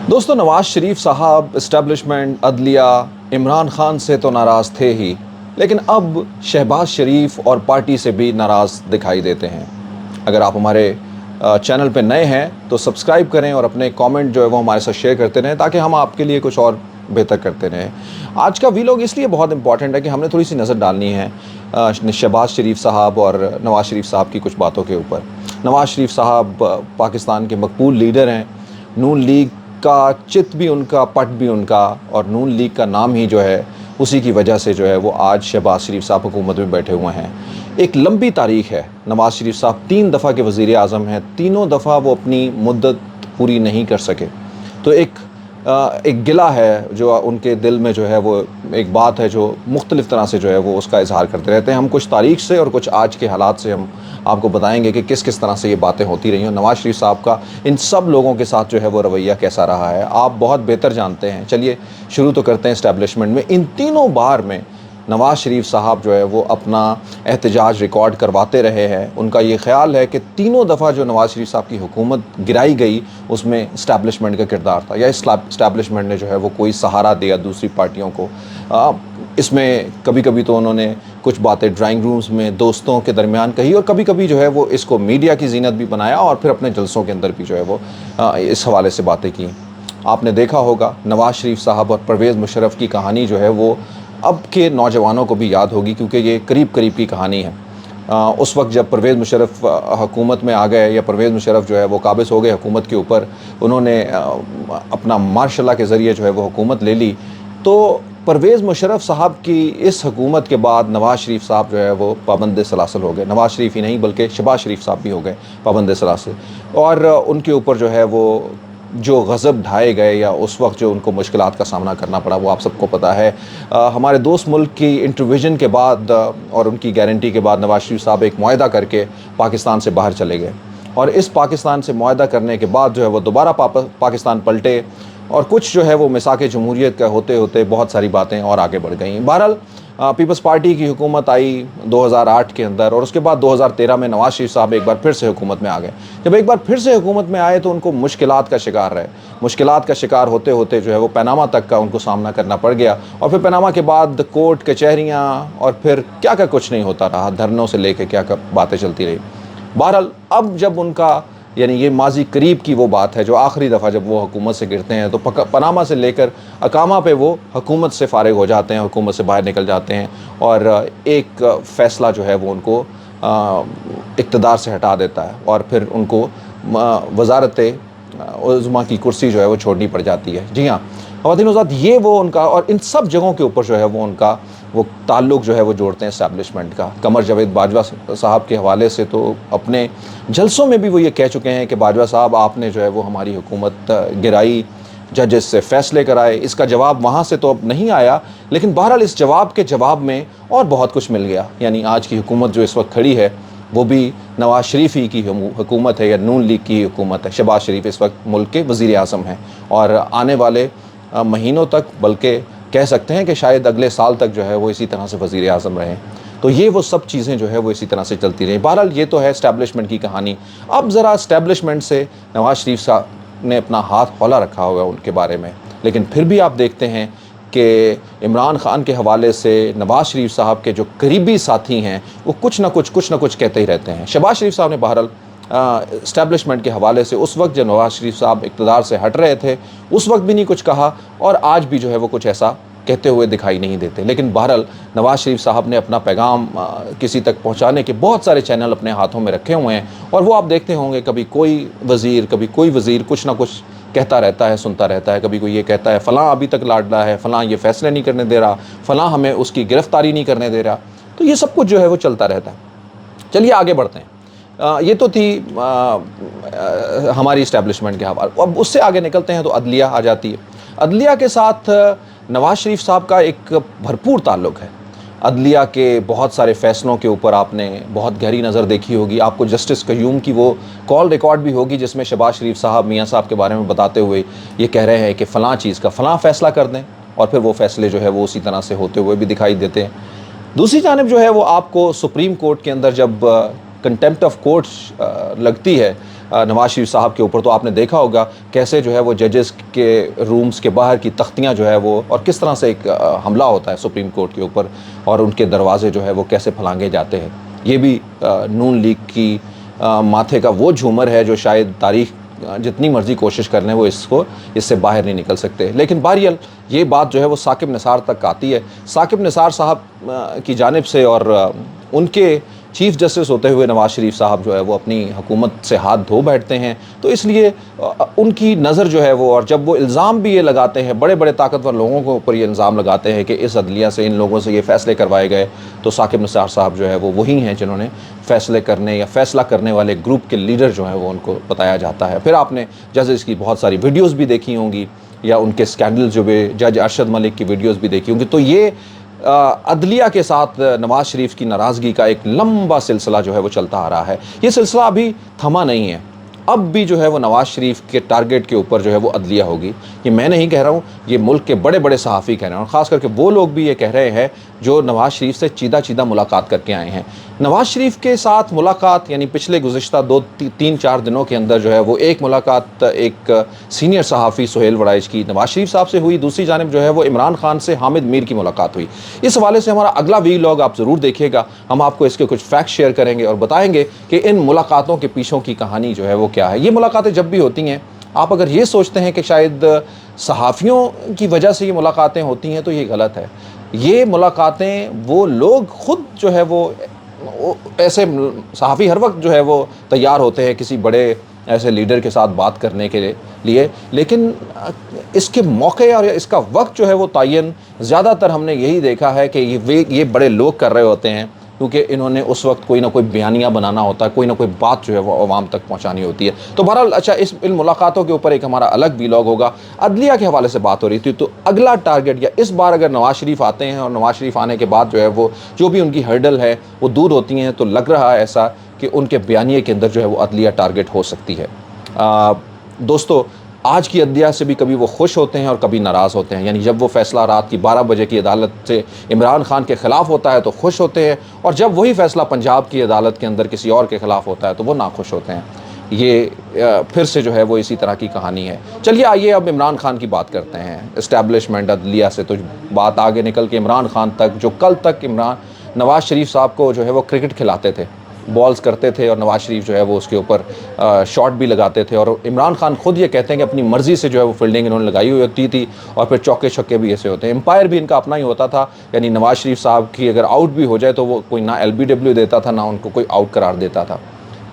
दोस्तों, नवाज शरीफ साहब इस्टेब्लिशमेंट, अदलिया, इमरान खान से तो नाराज़ थे ही, लेकिन अब शहबाज शरीफ और पार्टी से भी नाराज़ दिखाई देते हैं। अगर आप हमारे चैनल पे नए हैं तो सब्सक्राइब करें और अपने कमेंट जो है वो हमारे साथ शेयर करते रहें, ताकि हम आपके लिए कुछ और बेहतर करते रहें। आज का वीलॉग इसलिए बहुत इंपॉर्टेंट है कि हमने थोड़ी सी नज़र डालनी है शहबाज शरीफ साहब और नवाज शरीफ साहब की कुछ बातों के ऊपर। नवाज शरीफ साहब पाकिस्तान के मकबूल लीडर हैं। नून लीग का चित भी उनका, पट भी उनका, और नून लीग का नाम ही जो है उसी की वजह से जो है वो आज शहबाज शरीफ साहब हुकूमत में बैठे हुए हैं। एक लंबी तारीख़ है। नवाज शरीफ साहब 3 दफ़ा के वज़ीर आज़म हैं, तीनों दफ़ा वो अपनी मुद्दत पूरी नहीं कर सके। तो एक गिला है जो उनके दिल में, जो है वो एक बात है जो मुख्तलिफ़ तरह से जो है वो उसका इजहार करते रहते हैं। हम कुछ तारीख़ से और कुछ आज के हालात से हम आपको बताएंगे कि किस किस तरह से ये बातें होती रही हैं। नवाज शरीफ साहब का इन सब लोगों के साथ जो है वो रवैया कैसा रहा है, आप बहुत बेहतर जानते हैं। चलिए शुरू तो करते हैं इस्टेब्लिशमेंट में। इन तीनों बार में नवाज शरीफ साहब जो है वो अपना एहतजाज रिकॉर्ड करवाते रहे हैं। उनका ये ख़्याल है कि तीनों दफ़ा जो नवाज शरीफ साहब की हुकूमत गिराई गई उसमें इस्टेब्लिशमेंट का किरदार था, या इस्टेब्लिशमेंट ने जो है वो कोई सहारा दिया दूसरी पार्टियों को। इसमें कभी कभी तो उन्होंने कुछ बातें ड्राइंग रूम्स में दोस्तों के दरमियान कही, और कभी कभी जो है वो इसको मीडिया की जीनत भी बनाया, और फिर अपने जलसों के अंदर भी जो है वो इस हवाले से बातें की। आपने देखा होगा नवाज शरीफ साहब और परवेज़ मुशर्रफ की कहानी जो है वो अब के नौजवानों को भी याद होगी, क्योंकि ये करीब करीब की कहानी है। उस वक्त जब परवेज़ मुशर्रफ हुकूमत में आ गए, या परवेज़ मुशर्रफ जो है वो काबिज़ हो गए हुकूमत के ऊपर, उन्होंने अपना मार्शल लॉ के ज़रिए जो है वो हुकूमत ले ली। तो परवेज़ मुशर्रफ साहब की इस हुकूमत के बाद नवाज शरीफ साहब जो है वो पाबंद सलासल हो गए। नवाज शरीफ ही नहीं बल्कि शहबाज शरीफ साहब भी हो गए पाबंद सलासल, और उनके ऊपर जो है वो जो गज़ब ढाए गए, या उस वक्त जो उनको मुश्किलात का सामना करना पड़ा, वो आप सबको पता है। हमारे दोस्त मुल्क की इंटरविजन के बाद और उनकी गारंटी के बाद नवाज शरीफ साहब एक मुआहदा करके पाकिस्तान से बाहर चले गए, और इस पाकिस्तान से मुआहदा करने के बाद जो है वो दोबारा पाकिस्तान पलटे, और कुछ जो है वो मिसाक जमहूरियत का होते होते बहुत सारी बातें और आगे बढ़ गई। बहरहाल पीपल्स पार्टी की हुकूमत आई 2008 के अंदर, और उसके बाद 2013 में नवाज शरीफ साहब एक बार फिर से हुकूमत में आ गए। जब एक बार फिर से हुकूमत में आए तो उनको मुश्किलात का शिकार रहे। मुश्किलात का शिकार होते होते जो है वो पनामा तक का उनको सामना करना पड़ गया, और फिर पनामा के बाद कोर्ट कचहरियाँ, और फिर क्या क्या कुछ नहीं होता रहा, धरनों से लेके क्या क्या बातें चलती रही। बहरहाल अब जब उनका, यानी ये माजी करीब की वो बात है जो आखिरी दफ़ा जब वो हुकूमत से गिरते हैं, तो पनामा से लेकर अकामा पे वो हुकूमत से फ़ारिग हो जाते हैं, हुकूमत से बाहर निकल जाते हैं, और एक फ़ैसला जो है वो उनको इक़्तिदार से हटा देता है, और फिर उनको वज़ारत उज़्मा की कुर्सी जो है वो छोड़नी पड़ जाती है। जी हाँ ख़वातीन हज़रात, ये वो उनका, और इन सब जगहों के ऊपर जो है वो उनका वो ताल्लुक़ जो है वो जोड़ते हैं इस्टेब्लिशमेंट का। कमर जावेद बाजवा साहब के हवाले से तो अपने जलसों में भी वो ये कह चुके हैं कि बाजवा साहब आपने जो है वो हमारी हुकूमत गिराई, जजेस से फ़ैसले कराए। इसका जवाब वहाँ से तो अब नहीं आया, लेकिन बहरहाल इस जवाब के जवाब में और बहुत कुछ मिल गया। यानी आज की हुकूमत जो इस वक्त खड़ी है वो भी नवाज शरीफ ही की हुकूमत है, या नून लीग की हुकूमत है। शहबाज शरीफ इस वक्त मुल्क के वज़ीर आज़म हैं, और आने वाले महीनों तक, बल्कि कह सकते हैं कि शायद अगले साल तक जो है वो इसी तरह से वज़ीर आज़म रहें। तो ये वो सब चीज़ें जो है वो इसी तरह से चलती रहीं। बहरहाल ये तो है इस्टेब्लिशमेंट की कहानी। अब ज़रा इस्टेब्लिशमेंट से नवाज शरीफ साहब ने अपना हाथ हौला रखा हुआ है उनके बारे में, लेकिन फिर भी आप देखते हैं कि इमरान खान के हवाले से नवाज शरीफ साहब के जो करीबी साथी हैं वो कुछ ना कुछ कहते ही रहते हैं। शहबाज शरीफ साहब ने बहरहाल इस्टेब्लिशमेंट के हवाले से उस वक्त जब नवाज शरीफ साहब इक़्तिदार से हट रहे थे उस वक्त भी नहीं कुछ कहा, और आज भी जो है वो कुछ ऐसा कहते हुए दिखाई नहीं देते। लेकिन बहरहाल नवाज शरीफ साहब ने अपना पैगाम किसी तक पहुंचाने के बहुत सारे चैनल अपने हाथों में रखे हुए हैं, और वो आप देखते होंगे कभी कोई वज़ीर कुछ ना कुछ कहता रहता है, सुनता रहता है। कभी कोई ये कहता है फ़लाँ अभी तक लाडला है, फ़लाँ ये फ़ैसले नहीं करने दे रहा, फ़लाँ हमें उसकी गिरफ़्तारी नहीं करने दे रहा। तो ये सब कुछ जो है वो चलता रहता है। चलिए आगे बढ़ते हैं। ये तो थी हमारी इस्टेब्लिशमेंट के हवाले। अब उससे आगे निकलते हैं तो अदलिया आ जाती है। अदलिया के साथ नवाज शरीफ साहब का एक भरपूर ताल्लुक़ है। अदलिया के बहुत सारे फ़ैसलों के ऊपर आपने बहुत गहरी नज़र देखी होगी। आपको जस्टिस क़य्यूम की वो कॉल रिकॉर्ड भी होगी जिसमें शहबाज शरीफ साहब मियाँ साहब के बारे में बताते हुए ये कह रहे हैं कि फ़लाँ चीज़ का फ़लाँ फ़ैसला कर दें, और फिर वो फ़ैसले जो है वो उसी तरह से होते हुए भी दिखाई देते हैं। दूसरी जानिब जो है वो आपको सुप्रीम कोर्ट के अंदर जब कंटेम्प्ट ऑफ कोर्ट लगती है, नवाज शरीफ साहब के ऊपर, तो आपने देखा होगा कैसे जो है वो जजेस के रूम्स के बाहर की तख्तियाँ जो है वो, और किस तरह से एक हमला होता है सुप्रीम कोर्ट के ऊपर, और उनके दरवाजे जो है वो कैसे फलांगे जाते हैं। ये भी नून लीग की माथे का वो झूमर है जो शायद तारीख जितनी मर्जी कोशिश कर लें वो इससे बाहर नहीं निकल सकते। लेकिन बहरहाल ये बात जो है वो साकिब निसार तक आती है। साकिब निसार साहब की जानिब से और उनके चीफ़ जस्टिस होते हुए नवाज शरीफ साहब जो है वो अपनी हुकूमत से हाथ धो बैठते हैं, तो इसलिए उनकी नज़र जो है वो, और जब वो इल्ज़ाम भी ये लगाते हैं, बड़े बड़े ताकतवर लोगों के ऊपर ये इल्ज़ाम लगाते हैं कि इस अदलिया से, इन लोगों से ये फ़ैसले करवाए गए, तो साकिब निसार साहब जो है वो वही हैं जिन्होंने फ़ैसले करने या फ़ैसला करने वाले ग्रुप के लीडर जो हैं वो उनको बताया जाता है। फिर आपने जजेस की बहुत सारी वीडियोज़ भी देखी होंगी, या उनके स्कैंडल जो भी जज अरशद मलिक की वीडियोज़ भी देखी होंगी। तो ये अदलिया के साथ नवाज़ शरीफ की नाराज़गी का एक लंबा सिलसिला जो है वो चलता आ रहा है। ये सिलसिला अभी थमा नहीं है, अब भी जो है वो नवाज़ शरीफ के टारगेट के ऊपर जो है वो अदलिया होगी। ये मैं नहीं कह रहा हूँ, ये मुल्क के बड़े बड़े सहाफ़ी कह रहे हैं, और ख़ास करके वो लोग भी ये कह रहे हैं जो नवाज़ शरीफ से चीदा मुलाकात करके आए हैं। नवाज़ शरीफ के साथ मुलाकात, यानी पिछले गुज़िश्ता 2-3-4 दिनों के अंदर जो है वो एक मुलाकात एक सीनियर सहाफ़ी सुहेल वड़ाइच की नवाज़ शरीफ साहब से हुई, दूसरी जानिब जो है वो इमरान खान से हामिद मीर की मुलाकात हुई। इस हवाले से हमारा अगला वीलॉग आप ज़रूर देखिएगा, हम आपको इसके कुछ फैक्ट शेयर करेंगे और बताएंगे कि इन मुलाकातों के पीछों की कहानी जो है वो क्या है। ये मुलाकातें जब भी होती हैं, आप अगर ये सोचते हैं कि शायद सहाफ़ियों की वजह से ये मुलाकातें होती हैं, तो ये गलत है। ये मुलाकातें वो लोग ख़ुद जो है वो ऐसे सहाफ़ी हर वक्त जो है वो तैयार होते हैं किसी बड़े ऐसे लीडर के साथ बात करने के लिए, लेकिन इसके मौके और इसका वक्त जो है वो तयन ज़्यादातर हमने यही देखा है कि ये बड़े लोग कर रहे होते हैं, क्योंकि इन्होंने उस वक्त कोई ना कोई बयानिया बनाना होता है, कोई ना कोई बात जो है वो आवाम तक पहुंचानी होती है। तो बहरहाल अच्छा, इन मुलाकातों के ऊपर एक हमारा अलग वीलॉग होगा। अदलिया के हवाले से बात हो रही थी, तो अगला टारगेट, या इस बार अगर नवाज़ शरीफ आते हैं और नवाज़ शरीफ आने के बाद जो है वो जो भी उनकी हर्डल है वो दूर होती हैं, तो लग रहा है ऐसा कि उनके बयानिए के अंदर जो है वो अदलिया टारगेट हो सकती है। दोस्तों, आज की अदलिया से भी कभी वो खुश होते हैं और कभी नाराज़ होते हैं। यानी जब वो फ़ैसला रात की 12 बजे की अदालत से इमरान खान के ख़िलाफ़ होता है तो खुश होते हैं, और जब वही फ़ैसला पंजाब की अदालत के अंदर किसी और के ख़िलाफ़ होता है तो वो नाखुश होते हैं। ये फिर से जो है वो इसी तरह की कहानी है। चलिए आइए अब इमरान खान की बात करते हैं। इस्टेब्लिशमेंट अदलिया से तो बात आगे निकल के इमरान खान तक, जो कल तक नवाज़ शरीफ साहब को जो है वो क्रिकेट खिलाते थे, बॉल्स करते थे, और नवाज़ शरीफ जो है वो उसके ऊपर शॉट भी लगाते थे, और इमरान खान खुद ये कहते हैं कि अपनी मर्ज़ी से जो है वो फील्डिंग इन्होंने लगाई हुई होती थी, और फिर चौके छक्के भी ऐसे होते हैं। एम्पायर भी इनका अपना ही होता था, यानी नवाज़ शरीफ साहब की अगर आउट भी हो जाए तो वो कोई ना LBW देता था, ना उनको कोई आउट करार देता था,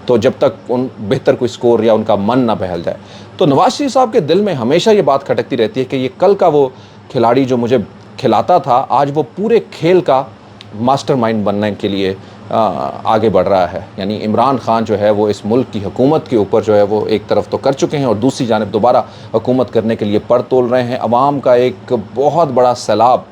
तो जब तक बेहतर कोई स्कोर या उनका मन ना बहल जाए। तो नवाज़ शरीफ साहब के दिल में हमेशा ये बात खटकती रहती है कि ये कल का वो खिलाड़ी जो मुझे खिलाता था, आज वो पूरे खेल का मास्टरमाइंड बनने के लिए आगे बढ़ रहा है। यानी इमरान खान जो है वो इस मुल्क की हुकूमत के ऊपर जो है वो एक तरफ तो कर चुके हैं, और दूसरी जानिब दोबारा हुकूमत करने के लिए पर तोल रहे हैं। अवाम का एक बहुत बड़ा सैलाब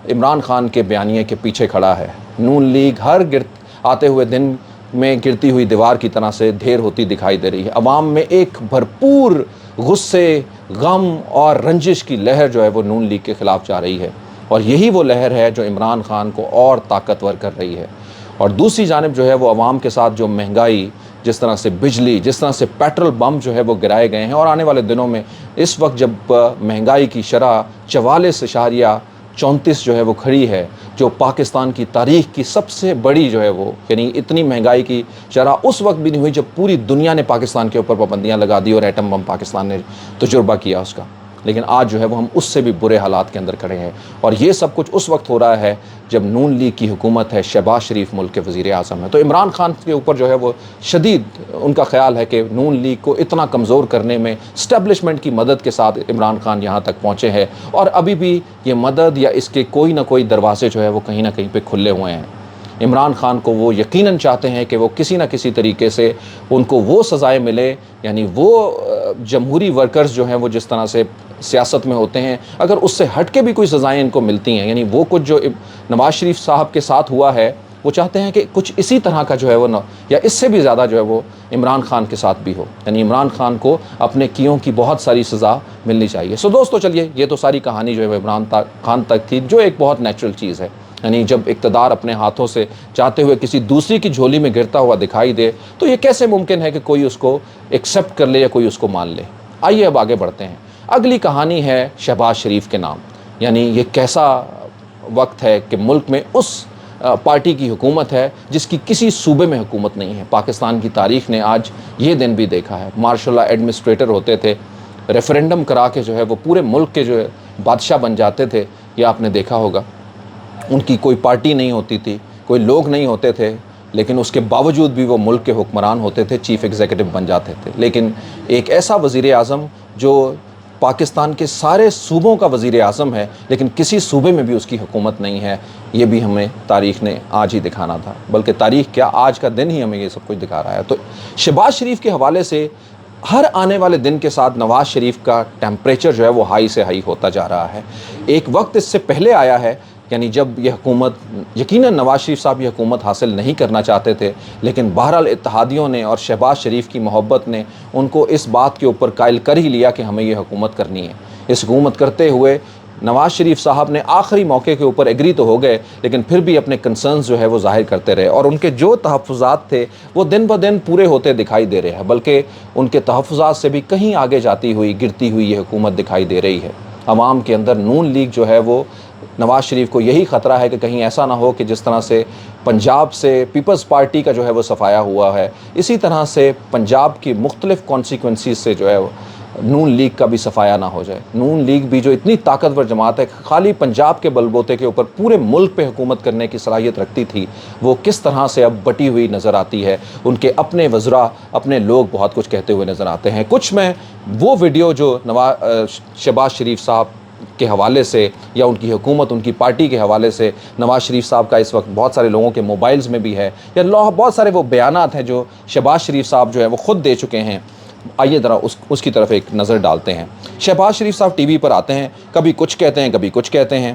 इमरान खान के बयानिए के पीछे खड़ा है। नून लीग हर आते हुए दिन में गिरती हुई दीवार की तरह से ढेर होती दिखाई दे रही है। अवाम में एक भरपूर गुस्से, गम और रंजिश की लहर जो है वो नून लीग के ख़िलाफ़ जा रही है, और यही वो लहर है जो इमरान खान को और ताकतवर कर रही है। और दूसरी जानिब जो है वो अवाम के साथ जो महंगाई, जिस तरह से बिजली, जिस तरह से पेट्रोल बम जो है वो गिराए गए हैं, और आने वाले दिनों में इस वक्त जब महंगाई की शरह 44.34 जो है वो खड़ी है, जो पाकिस्तान की तारीख़ की सबसे बड़ी जो है वो, यानी इतनी महंगाई की शरह उस वक्त भी नहीं हुई जब पूरी दुनिया ने पाकिस्तान के ऊपर पाबंदियाँ लगा दी और एटम बम पाकिस्तान ने तजुर्बा किया उसका। लेकिन आज जो है वो हम उससे भी बुरे हालात के अंदर खड़े हैं, और ये सब कुछ उस वक्त हो रहा है जब नून लीग की हुकूमत है, शहबाज शरीफ मुल्क के वज़ीर आज़म है। तो इमरान खान के ऊपर जो है वो शदीद उनका ख्याल है कि नून लीग को इतना कमज़ोर करने में इस्टेब्लिशमेंट की मदद के साथ इमरान खान यहाँ तक पहुँचे हैं, और अभी भी ये मदद या इसके कोई ना कोई दरवाजे जो है वो कहीं ना कहीं पर खुले हुए हैं। इमरान खान को वो यकीनन चाहते हैं कि वो किसी न किसी तरीके से उनको वो सज़ाएँ मिले, यानी वो जमहूरी वर्कर्स जो हैं वो जिस तरह से सियासत में होते हैं, अगर उससे हट के भी कोई सज़ाएँ इनको मिलती हैं, यानी वो कुछ जो नवाज़ शरीफ साहब के साथ हुआ है, वो चाहते हैं कि कुछ इसी तरह का जो है वो या इससे भी ज़्यादा जो है वो इमरान खान के साथ भी हो, यानी इमरान खान को अपने कियों की बहुत सारी सज़ा मिलनी चाहिए। सो दोस्तों, चलिए, ये तो सारी कहानी जो है वो इमरान खान तक थी, जो एक बहुत नेचुरल चीज़ है। یعنی جب اقتدار اپنے ہاتھوں سے چاہتے ہوئے کسی دوسری کی جھولی میں گرتا ہوا دکھائی دے تو یہ کیسے ممکن ہے کہ کوئی اس کو ایکسیپٹ کر لے یا کوئی اس کو مان لے۔ آئیے اب آگے بڑھتے ہیں۔ اگلی کہانی ہے شہباز شریف کے نام، یعنی یہ کیسا وقت ہے کہ ملک میں اس پارٹی کی حکومت ہے جس کی کسی صوبے میں حکومت نہیں ہے۔ پاکستان کی تاریخ نے آج یہ دن بھی دیکھا ہے۔ مارشل لا ایڈمنسٹریٹر ہوتے تھے، ریفرینڈم کرا کے جو ہے وہ پورے ملک کے جو ہے بادشاہ بن جاتے تھے، یہ آپ نے دیکھا ہوگا۔ ان کی کوئی پارٹی نہیں ہوتی تھی، کوئی لوگ نہیں ہوتے تھے، لیکن اس کے باوجود بھی وہ ملک کے حکمران ہوتے تھے، چیف ایگزیکٹو بن جاتے تھے۔ لیکن ایک ایسا وزیر اعظم جو پاکستان کے سارے صوبوں کا وزیر اعظم ہے لیکن کسی صوبے میں بھی اس کی حکومت نہیں ہے، یہ بھی ہمیں تاریخ نے آج ہی دکھانا تھا، بلکہ تاریخ کیا آج کا دن ہی ہمیں یہ سب کچھ دکھا رہا ہے۔ تو شہباز شریف کے حوالے سے ہر آنے والے دن کے ساتھ نواز شریف کا ٹیمپریچر جو ہے وہ ہائی سے ہائی ہوتا جا رہا ہے۔ ایک وقت اس سے پہلے آیا ہے، یعنی جب یہ حکومت، یقیناً نواز شریف صاحب یہ حکومت حاصل نہیں کرنا چاہتے تھے، لیکن بہرحال اتحادیوں نے اور شہباز شریف کی محبت نے ان کو اس بات کے اوپر قائل کر ہی لیا کہ ہمیں یہ حکومت کرنی ہے۔ اس حکومت کرتے ہوئے نواز شریف صاحب نے آخری موقع کے اوپر ایگری تو ہو گئے، لیکن پھر بھی اپنے کنسرنز جو ہے وہ ظاہر کرتے رہے، اور ان کے جو تحفظات تھے وہ دن بدن پورے ہوتے دکھائی دے رہے ہیں، بلکہ ان کے تحفظات سے بھی کہیں آگے جاتی ہوئی، گرتی ہوئی یہ حکومت دکھائی دے رہی ہے۔ عوام کے اندر نون لیگ جو ہے وہ، نواز شریف کو یہی خطرہ ہے کہ کہیں ایسا نہ ہو کہ جس طرح سے پنجاب سے پیپلز پارٹی کا جو ہے وہ صفایا ہوا ہے، اسی طرح سے پنجاب کی مختلف کانسیکوینسیز سے جو ہے نون لیگ کا بھی صفایا نہ ہو جائے۔ نون لیگ بھی جو اتنی طاقتور جماعت ہے، خالی پنجاب کے بلبوتے کے اوپر پورے ملک پہ حکومت کرنے کی صلاحیت رکھتی تھی، وہ کس طرح سے اب بٹی ہوئی نظر آتی ہے۔ ان کے اپنے وزراء، اپنے لوگ بہت کچھ کہتے ہوئے نظر آتے ہیں۔ کچھ میں وہ ویڈیو جو شہباز شریف صاحب کے حوالے سے یا ان کی حکومت، ان کی پارٹی کے حوالے سے نواز شریف صاحب کا اس وقت بہت سارے لوگوں کے موبائلز میں بھی ہے، یا بہت سارے وہ بیانات ہیں جو شہباز شریف صاحب جو ہے وہ خود دے چکے ہیں، آئیے ذرا اس کی طرف ایک نظر ڈالتے ہیں۔ شہباز شریف صاحب ٹی وی پر آتے ہیں، کبھی کچھ کہتے ہیں، کبھی کچھ کہتے ہیں،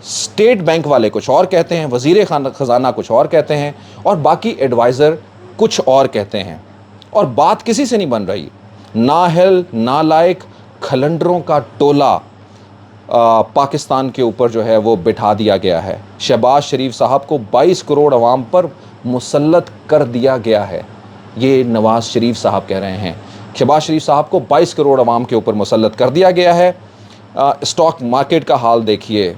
اسٹیٹ بینک والے کچھ اور کہتے ہیں، وزیر خزانہ کچھ اور کہتے ہیں، اور باقی ایڈوائزر کچھ اور کہتے ہیں، اور بات کسی سے نہیں بن رہی۔ نااہل، نالائق کھلنڈروں کا ٹولہ پاکستان کے اوپر جو ہے وہ بٹھا دیا گیا ہے۔ شہباز شریف صاحب کو 22 کروڑ عوام پر مسلط کر دیا گیا ہے، یہ نواز شریف صاحب کہہ رہے ہیں۔ شہباز شریف صاحب کو 22 کروڑ عوام کے اوپر مسلط کر دیا گیا ہے۔ اسٹاک مارکیٹ کا حال دیکھیے،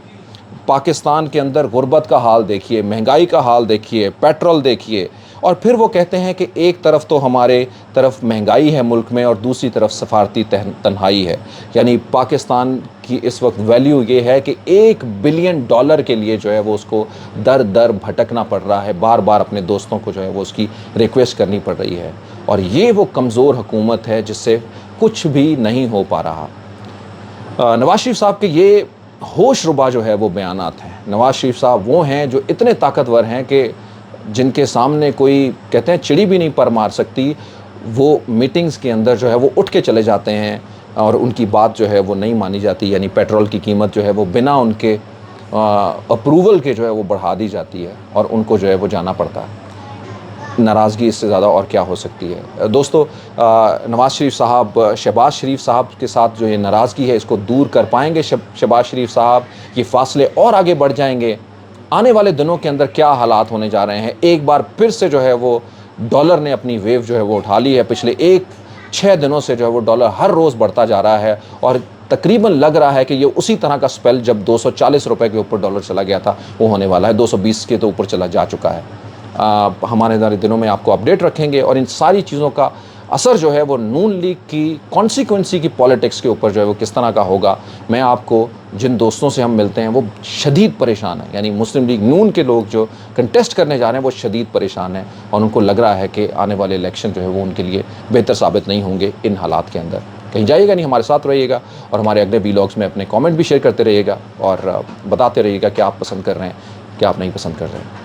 پاکستان کے اندر غربت کا حال دیکھیے، مہنگائی کا حال دیکھیے، پیٹرول دیکھیے، اور پھر وہ کہتے ہیں کہ ایک طرف تو ہمارے طرف مہنگائی ہے ملک میں اور دوسری طرف سفارتی تنہائی ہے۔ یعنی پاکستان کی اس وقت ویلیو یہ ہے کہ $1 بلین کے لیے جو ہے وہ اس کو در در بھٹکنا پڑ رہا ہے، بار بار اپنے دوستوں کو جو ہے وہ اس کی ریکویسٹ کرنی پڑ رہی ہے، اور یہ وہ کمزور حکومت ہے جس سے کچھ بھی نہیں ہو پا رہا۔ نواز شریف صاحب کے یہ ہوش ربا جو ہے وہ بیانات ہیں۔ نواز شریف صاحب وہ ہیں جو اتنے طاقتور ہیں کہ جن کے سامنے کوئی کہتے ہیں چڑی بھی نہیں پر مار سکتی، وہ میٹنگز کے اندر جو ہے وہ اٹھ کے چلے جاتے ہیں اور ان کی بات جو ہے وہ نہیں مانی جاتی۔ یعنی پیٹرول کی قیمت جو ہے وہ بنا ان کے اپروول کے جو ہے وہ بڑھا دی جاتی ہے اور ان کو جو ہے وہ جانا پڑتا ہے۔ ناراضگی اس سے زیادہ اور کیا ہو سکتی ہے؟ دوستو، نواز شریف صاحب، شہباز شریف صاحب کے ساتھ جو یہ ناراضگی ہے اس کو دور کر پائیں گے شہباز شریف صاحب؟ یہ فاصلے اور آگے بڑھ جائیں گے؟ آنے والے دنوں کے اندر کیا حالات ہونے جا رہے ہیں؟ ایک بار پھر سے جو ہے وہ ڈالر نے اپنی ویو جو ہے وہ اٹھا لی ہے۔ پچھلے 6 دنوں سے جو ہے وہ ڈالر ہر روز بڑھتا جا رہا ہے، اور تقریباً لگ رہا ہے کہ یہ اسی طرح کا سپیل جب 240 روپے کے اوپر ڈالر چلا گیا تھا وہ ہونے والا ہے۔ 220 کے تو اوپر چلا جا چکا ہے۔ ہمارے دنوں میں آپ کو اپڈیٹ رکھیں گے، اور ان ساری چیزوں کا اثر جو ہے وہ نون لیگ کی کانسیکوینسی کی پالیٹکس کے اوپر جو ہے وہ کس طرح کا ہوگا۔ میں آپ کو جن دوستوں سے ہم ملتے ہیں وہ شدید پریشان ہیں، یعنی مسلم لیگ نون کے لوگ جو کنٹیسٹ کرنے جا رہے ہیں وہ شدید پریشان ہیں، اور ان کو لگ رہا ہے کہ آنے والے الیکشن جو ہے وہ ان کے لیے بہتر ثابت نہیں ہوں گے ان حالات کے اندر۔ کہیں جائیے گا نہیں، ہمارے ساتھ رہیے گا، اور ہمارے اگلے ویلاگس میں اپنے کامنٹ بھی شیئر کرتے رہیے گا، اور بتاتے رہیے گا کہ آپ پسند کر رہے ہیں، کیا آپ نہیں پسند کر رہے ہیں۔